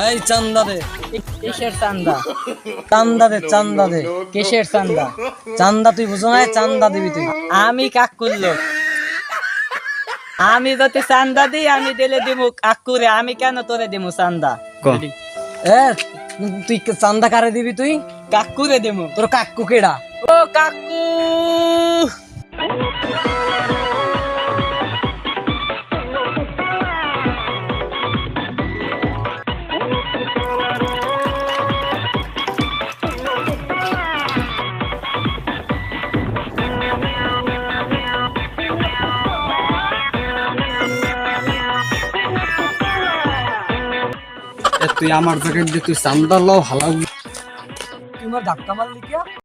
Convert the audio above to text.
এই চান্দা দে। কিসের চান্দা? চান্দা দে, চান্দা দে। কিসের চান্দা? চান্দা তুই বুঝো না, চান্দা দিবি তুই। আমি কাকুর লোক, আমি যদি চান্দা দিই আমি দিলে দিমু কাকুরে, আমি কেন তোরে দিমু চান্দা? এ তুই চান্দা কারে দিবি তুই? কাকুরে দিমু। তোর কাকু কেডা? ও কাকু, তুই আমার জায়গায় তুই চান্দা লও হালাল। তুই আমার ধাক্কা মারলি কে?